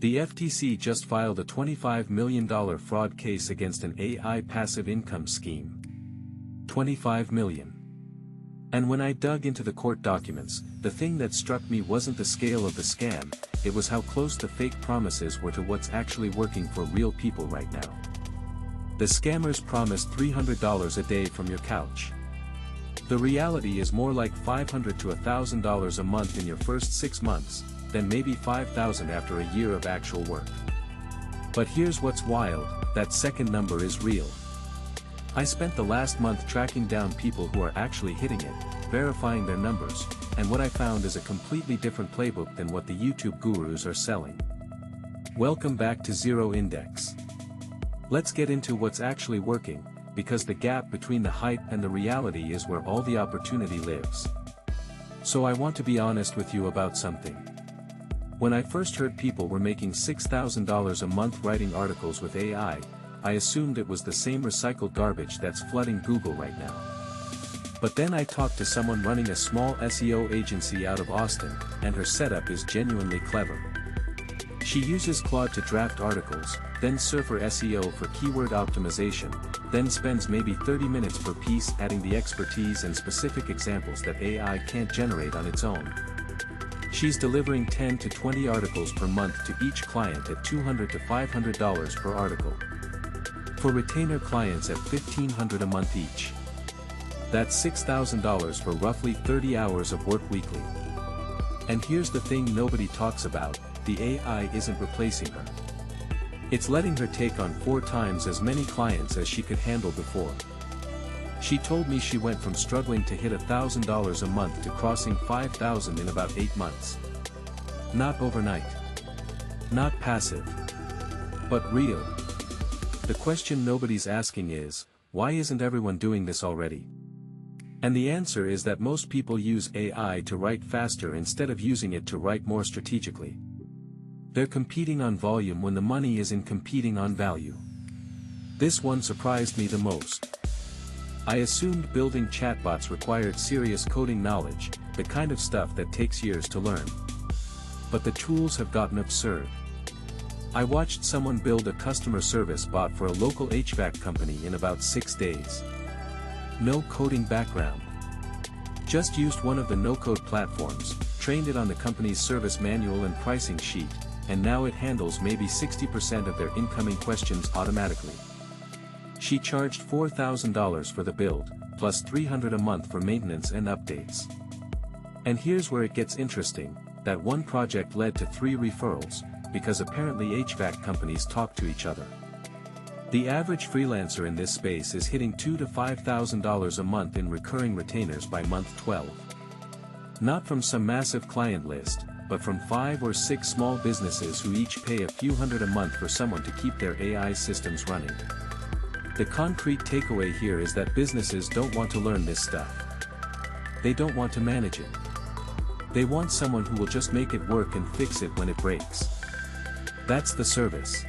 The FTC just filed a $25 million fraud case against an AI passive income scheme. $25 million. And when I dug into the court documents, the thing that struck me wasn't the scale of the scam, it was how close the fake promises were to what's actually working for real people right now. The scammers promised $300 a day from your couch. The reality is more like $500 to $1,000 a month in your first 6 months, then maybe $5,000 after a year of actual work. But here's what's wild, that second number is real. I spent the last month tracking down people who are actually hitting it, verifying their numbers, and what I found is a completely different playbook than what the YouTube gurus are selling. Welcome back to Zero Index. Let's get into what's actually working, because the gap between the hype and the reality is where all the opportunity lives. So I want to be honest with you about something. When I first heard people were making $6,000 a month writing articles with AI, I assumed it was the same recycled garbage that's flooding Google right now. But then I talked to someone running a small SEO agency out of Austin, and her setup is genuinely clever. She uses Claude to draft articles, then Surfer SEO for keyword optimization, then spends maybe 30 minutes per piece adding the expertise and specific examples that AI can't generate on its own. She's delivering 10 to 20 articles per month to each client at $200 to $500 per article. For retainer clients at $1,500 a month each. That's $6,000 for roughly 30 hours of work weekly. And here's the thing nobody talks about, the AI isn't replacing her. It's letting her take on 4 times as many clients as she could handle before. She told me she went from struggling to hit $1,000 a month to crossing $5,000 in about 8 months. Not overnight. Not passive. But real. The question nobody's asking is, why isn't everyone doing this already? And the answer is that most people use AI to write faster instead of using it to write more strategically. They're competing on volume when the money is in competing on value. This one surprised me the most. I assumed building chatbots required serious coding knowledge, the kind of stuff that takes years to learn. But the tools have gotten absurd. I watched someone build a customer service bot for a local HVAC company in about 6 days. No coding background. Just used one of the no-code platforms, trained it on the company's service manual and pricing sheet, and now it handles maybe 60% of their incoming questions automatically. She charged $4,000 for the build, plus $300 a month for maintenance and updates. And here's where it gets interesting, that one project led to 3 referrals, because apparently HVAC companies talk to each other. The average freelancer in this space is hitting $2,000 to $5,000 a month in recurring retainers by month 12. Not from some massive client list, but from 5 or 6 small businesses who each pay a few hundred a month for someone to keep their AI systems running. The concrete takeaway here is that businesses don't want to learn this stuff. They don't want to manage it. They want someone who will just make it work and fix it when it breaks. That's the service.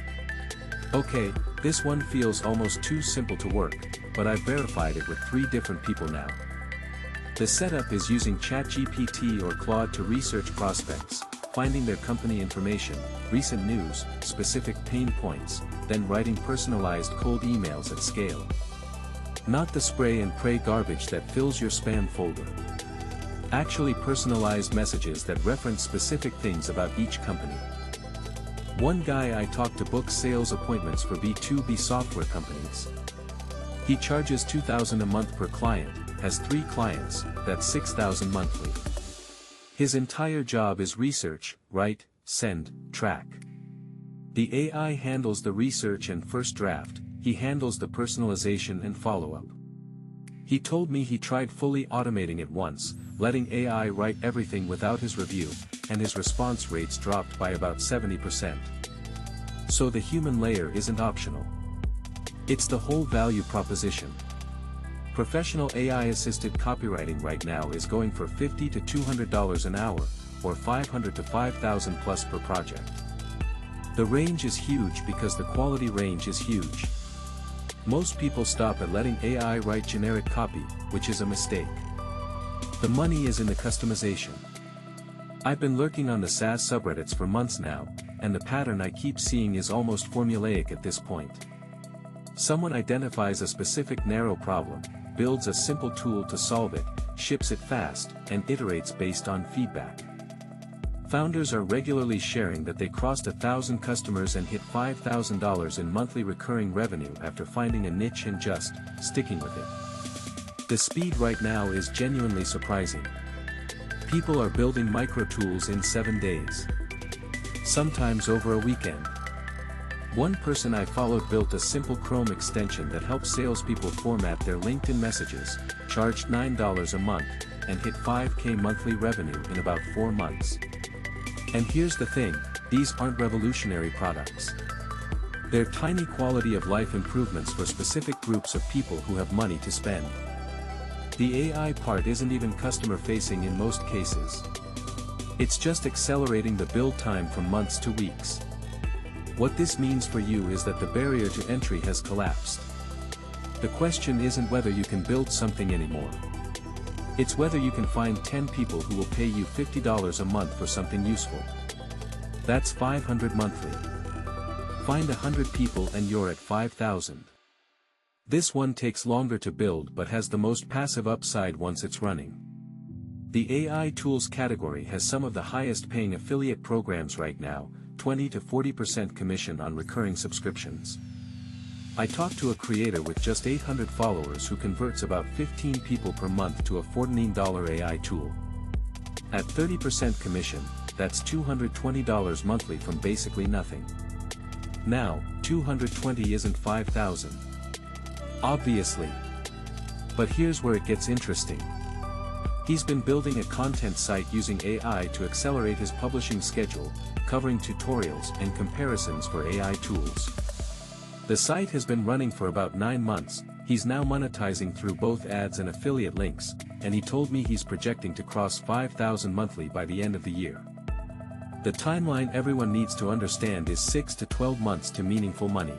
Okay, this one feels almost too simple to work, but I've verified it with 3 different people now. The setup is using ChatGPT or Claude to research prospects, finding their company information, recent news, specific pain points, then writing personalized cold emails at scale. Not the spray and pray garbage that fills your spam folder. Actually personalized messages that reference specific things about each company. One guy I talked to books sales appointments for B2B software companies. He charges $2,000 a month per client, has 3 clients, that's $6,000 monthly. His entire job is research, write, send, track. The AI handles the research and first draft, he handles the personalization and follow-up. He told me he tried fully automating it once, letting AI write everything without his review, and his response rates dropped by about 70%. So the human layer isn't optional. It's the whole value proposition. Professional AI-assisted copywriting right now is going for $50 to $200 an hour, or $500 to $5,000 plus per project. The range is huge because the quality range is huge. Most people stop at letting AI write generic copy, which is a mistake. The money is in the customization. I've been lurking on the SaaS subreddits for months now, and the pattern I keep seeing is almost formulaic at this point. Someone identifies a specific narrow problem, builds a simple tool to solve it, ships it fast, and iterates based on feedback. Founders are regularly sharing that they crossed 1,000 customers and hit $5,000 in monthly recurring revenue after finding a niche and just sticking with it. The speed right now is genuinely surprising. People are building micro tools in 7 days. Sometimes over a weekend. One person I followed built a simple Chrome extension that helps salespeople format their LinkedIn messages, charged $9 a month, and hit $5,000 monthly revenue in about 4 months. And here's the thing, these aren't revolutionary products. They're tiny quality of life improvements for specific groups of people who have money to spend. The AI part isn't even customer-facing in most cases. It's just accelerating the build time from months to weeks. What this means for you is that the barrier to entry has collapsed. The question isn't whether you can build something anymore. It's whether you can find 10 people who will pay you $50 a month for something useful. That's $500 monthly. Find 100 people and you're at 5,000. This one takes longer to build but has the most passive upside once it's running. The AI tools category has some of the highest paying affiliate programs right now, 20 to 40% commission on recurring subscriptions. I talked to a creator with just 800 followers who converts about 15 people per month to a $14 AI tool. At 30% commission, that's $220 monthly from basically nothing. Now, 220 isn't 5,000. Obviously. But here's where it gets interesting. He's been building a content site using AI to accelerate his publishing schedule, covering tutorials and comparisons for AI tools. The site has been running for about 9 months, he's now monetizing through both ads and affiliate links, and he told me he's projecting to cross 5,000 monthly by the end of the year. The timeline everyone needs to understand is 6 to 12 months to meaningful money.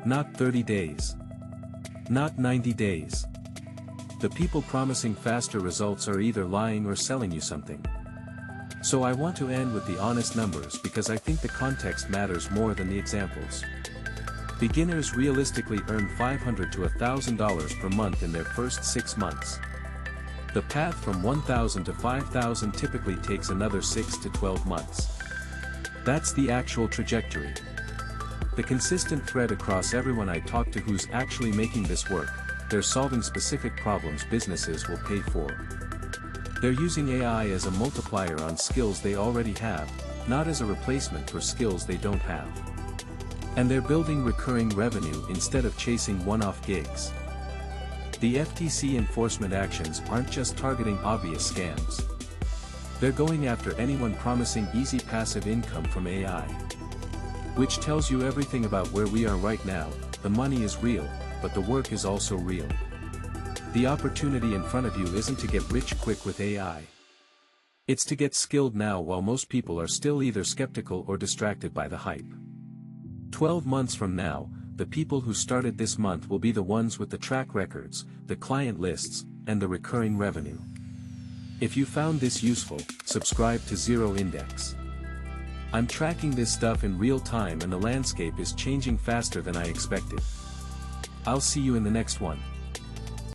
Not 30 days. Not 90 days. The people promising faster results are either lying or selling you something. So I want to end with the honest numbers because I think the context matters more than the examples. Beginners realistically earn $500 to $1,000 per month in their first 6 months. The path from 1,000 to 5,000 typically takes another 6 to 12 months. That's the actual trajectory. The consistent thread across everyone I talk to who's actually making this work, they're solving specific problems businesses will pay for. They're using AI as a multiplier on skills they already have, not as a replacement for skills they don't have. And they're building recurring revenue instead of chasing one-off gigs. The FTC enforcement actions aren't just targeting obvious scams. They're going after anyone promising easy passive income from AI. Which tells you everything about where we are right now. The money is real, but the work is also real. The opportunity in front of you isn't to get rich quick with AI. It's to get skilled now while most people are still either skeptical or distracted by the hype. 12 months from now, the people who started this month will be the ones with the track records, the client lists, and the recurring revenue. If you found this useful, subscribe to Zero Index. I'm tracking this stuff in real time and the landscape is changing faster than I expected. I'll see you in the next one.